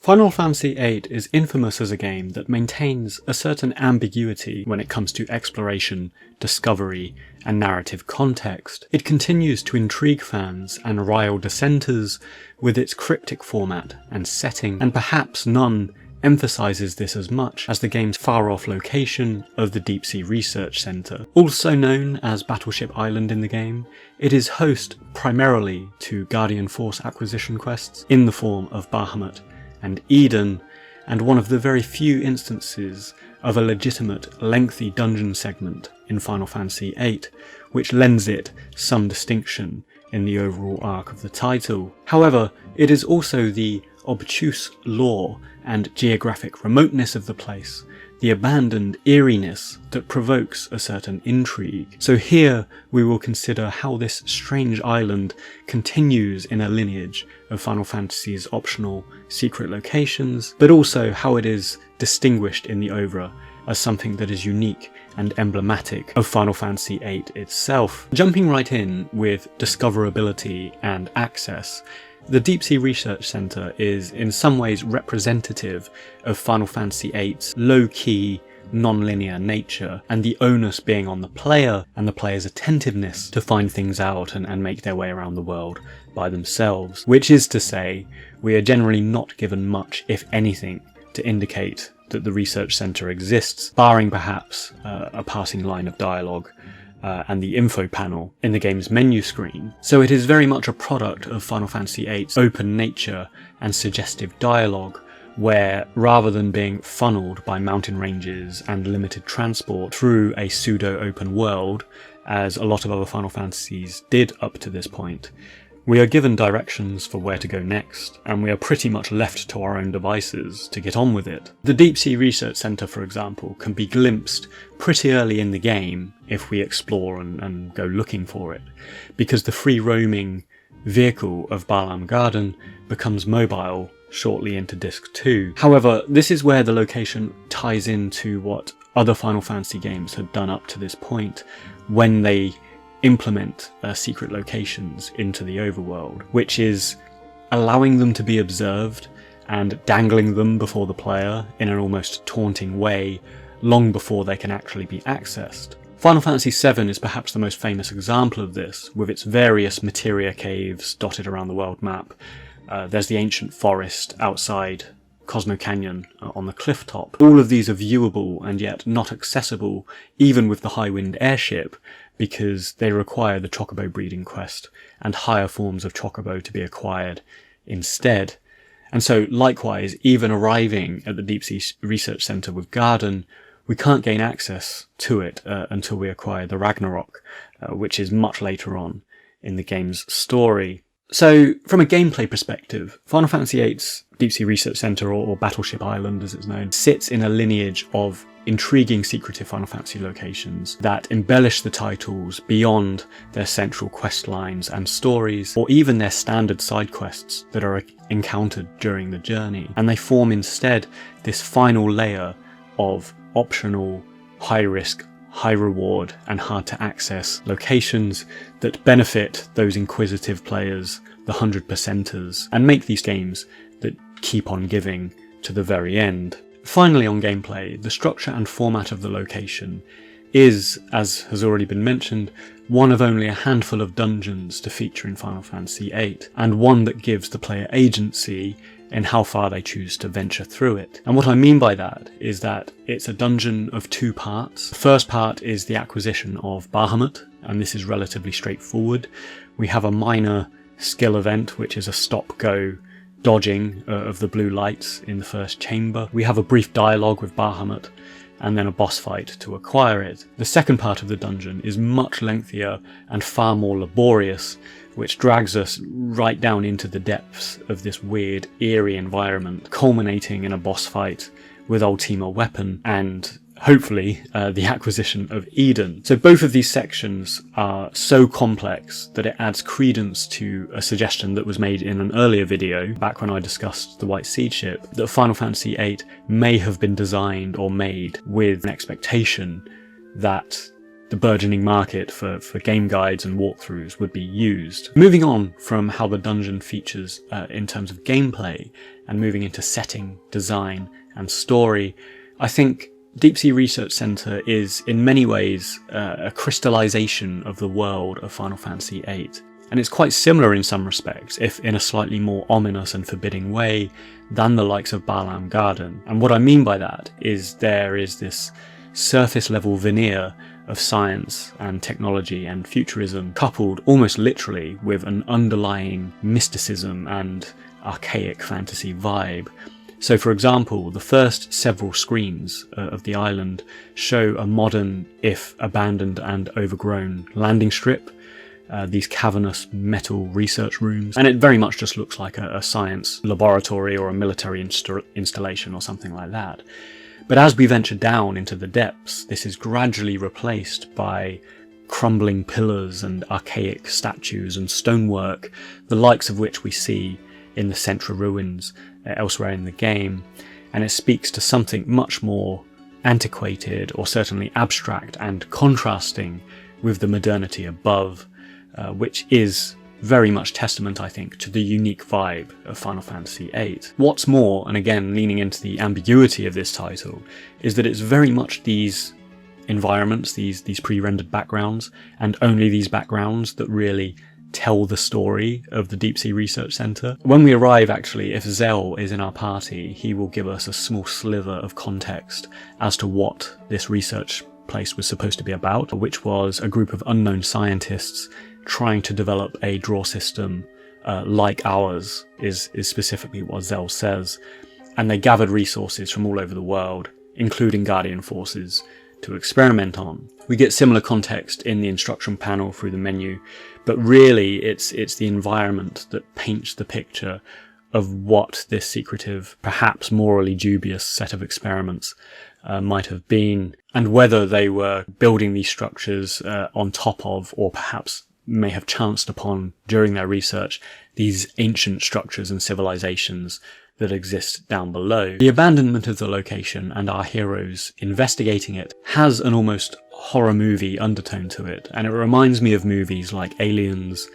Final Fantasy VIII is infamous as a game that maintains a certain ambiguity when it comes to exploration, discovery, and narrative context. It continues to intrigue fans and rile dissenters with its cryptic format and setting, and perhaps none emphasises this as much as the game's far-off location of the Deep-Sea Research Centre. Also known as Battleship Island in the game, it is host primarily to Guardian Force acquisition quests in the form of Bahamut and Eden, and one of the very few instances of a legitimate, lengthy dungeon segment in Final Fantasy VIII, which lends it some distinction in the overall arc of the title. However, it is also the obtuse lore and geographic remoteness of the place, the abandoned eeriness that provokes a certain intrigue. So here we will consider how this strange island continues in a lineage of Final Fantasy's optional secret locations, but also how it is distinguished in the oeuvre as something that is unique and emblematic of Final Fantasy VIII itself. Jumping right in with discoverability and access, the Deep-Sea Research Centre is in some ways representative of Final Fantasy VIII's low-key, non-linear nature, and the onus being on the player and the player's attentiveness to find things out and make their way around the world by themselves. Which is to say, we are generally not given much, if anything, to indicate that the research centre exists, barring perhaps a passing line of dialogue and the info panel in the game's menu screen. So it is very much a product of Final Fantasy VIII's open nature and suggestive dialogue, where rather than being funneled by mountain ranges and limited transport through a pseudo-open world, as a lot of other Final Fantasies did up to this point, we are given directions for where to go next, and we are pretty much left to our own devices to get on with it. The Deep-Sea Research Centre, for example, can be glimpsed pretty early in the game if we explore and go looking for it, because the free-roaming vehicle of Balam Garden becomes mobile shortly into Disc 2. However, this is where the location ties into what other Final Fantasy games had done up to this point when they implement secret locations into the overworld, which is allowing them to be observed and dangling them before the player in an almost taunting way long before they can actually be accessed. Final Fantasy VII is perhaps the most famous example of this, with its various materia caves dotted around the world map. There's the ancient forest outside Cosmo Canyon on the cliff top. All of these are viewable and yet not accessible, even with the Highwind airship, because they require the Chocobo breeding quest and higher forms of Chocobo to be acquired instead. And so likewise, even arriving at the Deep-Sea Research Centre with Garden, we can't gain access to it until we acquire the Ragnarok, which is much later on in the game's story. So, from a gameplay perspective, Final Fantasy VIII's Deep-Sea Research Centre, or Battleship Island as it's known, sits in a lineage of intriguing secretive Final Fantasy locations that embellish the titles beyond their central quest lines and stories, or even their standard side quests that are encountered during the journey. And they form instead this final layer of optional, high-risk, high reward and hard to access locations that benefit those inquisitive players, the 100%ers, and make these games that keep on giving to the very end. Finally, on gameplay, the structure and format of the location is, as has already been mentioned, one of only a handful of dungeons to feature in Final Fantasy VIII, and one that gives the player agency in how far they choose to venture through it. And what I mean by that is that it's a dungeon of two parts. The first part is the acquisition of Bahamut, and this is relatively straightforward. We have a minor skill event, which is a stop-go dodging of the blue lights in the first chamber. We have a brief dialogue with Bahamut, and then a boss fight to acquire it. The second part of the dungeon is much lengthier and far more laborious, which drags us right down into the depths of this weird, eerie environment, culminating in a boss fight with Ultima Weapon and, hopefully, the acquisition of Eden. So both of these sections are so complex that it adds credence to a suggestion that was made in an earlier video, back when I discussed the White Seed ship, that Final Fantasy VIII may have been designed or made with an expectation that the burgeoning market for game guides and walkthroughs would be used. Moving on from how the dungeon features in terms of gameplay and moving into setting, design, and story, I think Deep Sea Research Center is in many ways a crystallization of the world of Final Fantasy VIII. And it's quite similar in some respects, if in a slightly more ominous and forbidding way, than the likes of Balam Garden. And what I mean by that is there is this surface level veneer of science and technology and futurism, coupled almost literally with an underlying mysticism and archaic fantasy vibe. So for example, the first several screens of the island show a modern, if abandoned and overgrown, landing strip, these cavernous metal research rooms, and it very much just looks like a science laboratory or a military installation or something like that. But as we venture down into the depths, this is gradually replaced by crumbling pillars and archaic statues and stonework, the likes of which we see in the Centra ruins elsewhere in the game, and it speaks to something much more antiquated or certainly abstract and contrasting with the modernity above, which is very much testament, I think, to the unique vibe of Final Fantasy VIII. What's more, and again leaning into the ambiguity of this title, is that it's very much these environments, these pre-rendered backgrounds, and only these backgrounds that really tell the story of the Deep Sea Research Center. When we arrive, actually, if Zell is in our party, he will give us a small sliver of context as to what this research place was supposed to be about, which was a group of unknown scientists trying to develop a draw system like ours, is specifically what Zell says. And they gathered resources from all over the world, including Guardian forces, to experiment on. We get similar context in the instruction panel through the menu, but really it's the environment that paints the picture of what this secretive, perhaps morally dubious set of experiments might have been, and whether they were building these structures on top of, or perhaps may have chanced upon during their research, these ancient structures and civilizations that exist down below. The abandonment of the location and our heroes investigating it has an almost horror movie undertone to it, and it reminds me of movies like Aliens,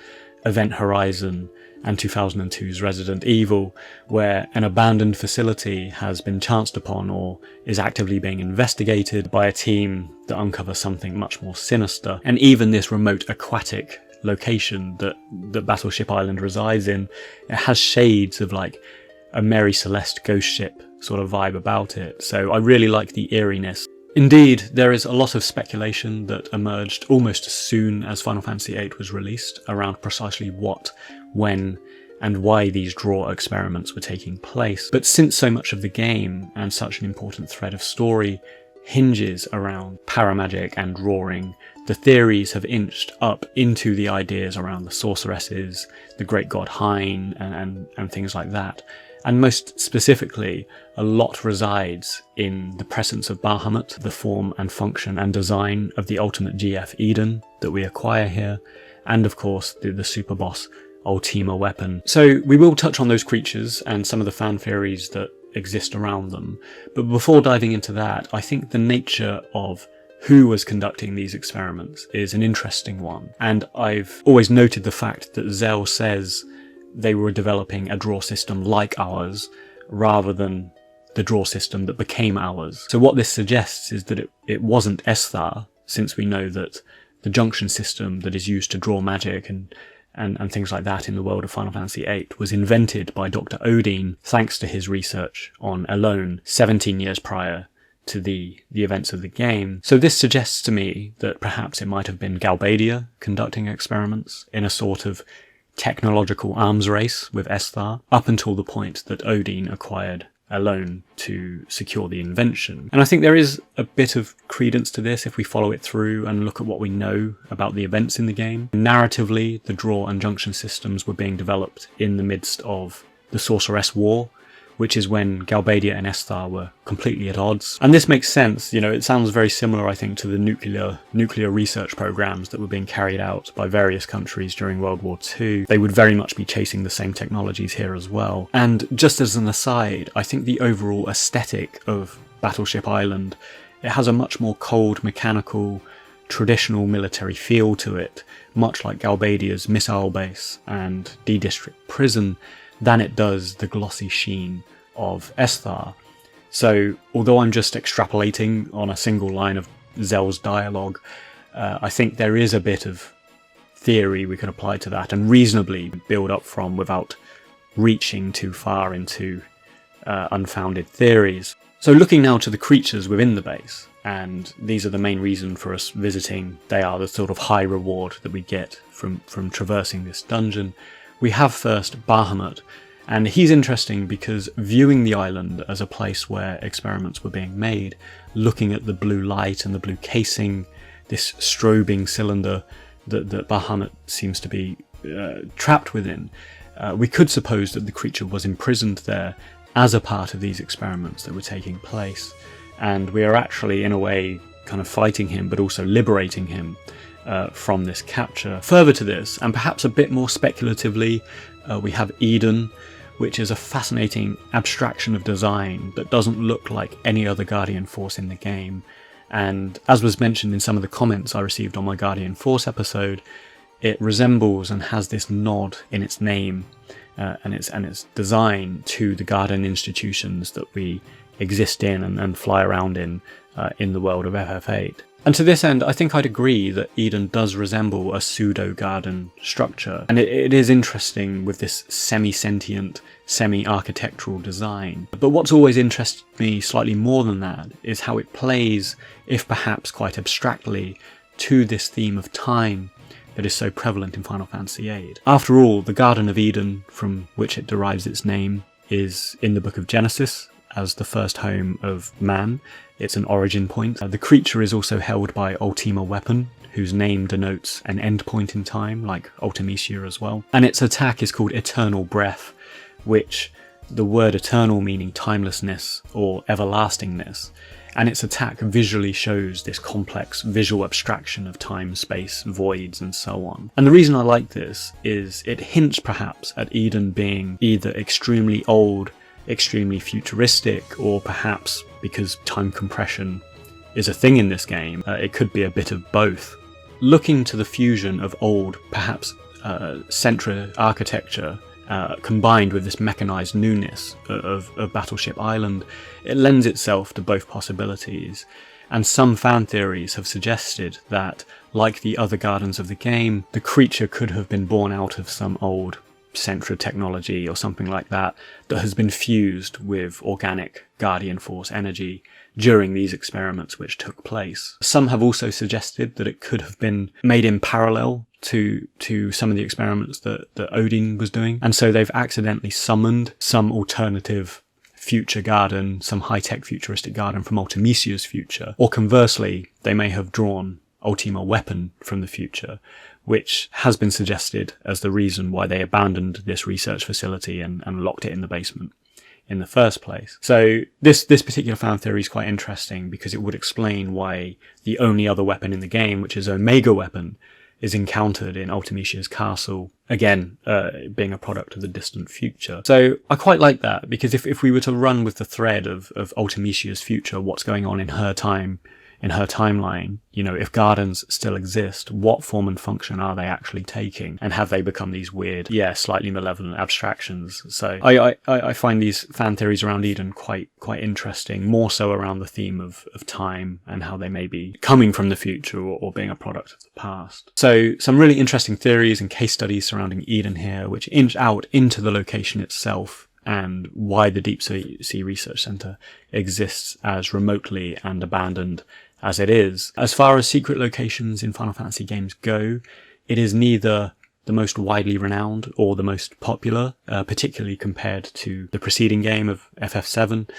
Event Horizon, and 2002's Resident Evil, where an abandoned facility has been chanced upon or is actively being investigated by a team that uncover something much more sinister. And even this remote aquatic location that Battleship Island resides in, it has shades of like a Mary Celeste ghost ship sort of vibe about it. So I really like the eeriness. Indeed, there is a lot of speculation that emerged almost as soon as Final Fantasy VIII was released around precisely what, when, and why these draw experiments were taking place. But since so much of the game, and such an important thread of story, hinges around paramagic and drawing, the theories have inched up into the ideas around the sorceresses, the great god Hein, and things like that. And most specifically, a lot resides in the presence of Bahamut, the form and function and design of the ultimate GF Eden that we acquire here, and of course the super boss Ultima Weapon. So we will touch on those creatures and some of the fan theories that exist around them, but before diving into that, I think the nature of who was conducting these experiments is an interesting one, and I've always noted the fact that Zell says they were developing a draw system like ours, rather than the draw system that became ours. So what this suggests is that it wasn't Esthar, since we know that the junction system that is used to draw magic and things like that in the world of Final Fantasy VIII was invented by Dr. Odin, thanks to his research on Alone 17 years prior to the events of the game. So this suggests to me that perhaps it might have been Galbadia conducting experiments in a sort of technological arms race with Esthar, up until the point that Odin acquired Alone to secure the invention. And I think there is a bit of credence to this if we follow it through and look at what we know about the events in the game. Narratively, the draw and junction systems were being developed in the midst of the Sorceress War, which is when Galbadia and Esthar were completely at odds. And this makes sense, you know, it sounds very similar, I think, to the nuclear research programs that were being carried out by various countries during World War II. They would very much be chasing the same technologies here as well. And just as an aside, I think the overall aesthetic of Battleship Island, it has a much more cold, mechanical, traditional military feel to it, much like Galbadia's missile base and D-District prison. than it does the glossy sheen of Esthar. So although I'm just extrapolating on a single line of Zell's dialogue, I think there is a bit of theory we can apply to that and reasonably build up from without reaching too far into unfounded theories. So looking now to the creatures within the base, and these are the main reason for us visiting. They are the sort of high reward that we get from traversing this dungeon. We have first Bahamut, and he's interesting because viewing the island as a place where experiments were being made, looking at the blue light and the blue casing, this strobing cylinder that Bahamut seems to be trapped within, we could suppose that the creature was imprisoned there as a part of these experiments that were taking place. And we are actually, in a way, kind of fighting him, but also liberating him from this capture. Further to this, and perhaps a bit more speculatively, we have Eden, which is a fascinating abstraction of design that doesn't look like any other Guardian Force in the game. And as was mentioned in some of the comments I received on my Guardian Force episode, it resembles and has this nod in its name and its design to the Guardian institutions that we exist in and fly around in the world of FF8. And to this end, I think I'd agree that Eden does resemble a pseudo-garden structure, and it is interesting with this semi-sentient, semi-architectural design. But what's always interested me slightly more than that is how it plays, if perhaps quite abstractly, to this theme of time that is so prevalent in Final Fantasy VIII. After all, the Garden of Eden, from which it derives its name, is in the Book of Genesis as the first home of man. It's an origin point. The creature is also held by Ultima Weapon, whose name denotes an end point in time, like Ultimisia as well. And its attack is called Eternal Breath, which the word eternal meaning timelessness or everlastingness, and its attack visually shows this complex visual abstraction of time, space, voids, and so on. And the reason I like this is it hints perhaps at Eden being either extremely old, extremely futuristic, or perhaps, because time compression is a thing in this game, it could be a bit of both. Looking to the fusion of old, perhaps Centra architecture, combined with this mechanized newness of Battleship Island, it lends itself to both possibilities. And some fan theories have suggested that, like the other gardens of the game, the creature could have been born out of some old Centra technology or something like that has been fused with organic Guardian Force energy during these experiments which took place. Some have also suggested that it could have been made in parallel to some of the experiments that Odin was doing, and so they've accidentally summoned some alternative future garden, some high-tech futuristic garden from Ultimisia's future, or conversely, they may have drawn Ultima Weapon from the future, which has been suggested as the reason why they abandoned this research facility and locked it in the basement in the first place. So this particular fan theory is quite interesting because it would explain why the only other weapon in the game, which is Omega Weapon, is encountered in Ultimisia's castle, again, being a product of the distant future. So I quite like that, because if we were to run with the thread of Ultimisia's future, what's going on in her time, in her timeline, you know, if gardens still exist, what form and function are they actually taking? And have they become these weird, slightly malevolent abstractions? So I find these fan theories around Eden quite interesting, more so around the theme of time and how they may be coming from the future or being a product of the past. So some really interesting theories and case studies surrounding Eden here, which inch out into the location itself and why the Deep Sea Research Centre exists as remotely and abandoned as it is. As far as secret locations in Final Fantasy games go, it is neither the most widely renowned or the most popular, particularly compared to the preceding game of FF7.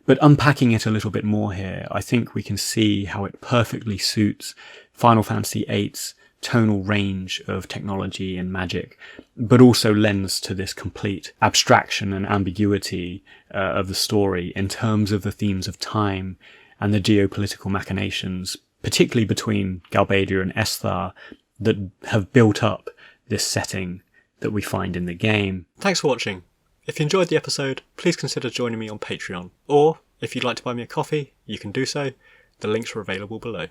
But unpacking it a little bit more here, I think we can see how it perfectly suits Final Fantasy VIII's tonal range of technology and magic, but also lends to this complete abstraction and ambiguity of the story in terms of the themes of time and the geopolitical machinations, particularly between Galbadia and Esthar, that have built up this setting that we find in the game. Thanks for watching. If you enjoyed the episode, please consider joining me on Patreon, or if you'd like to buy me a coffee, you can do so. The links are available below.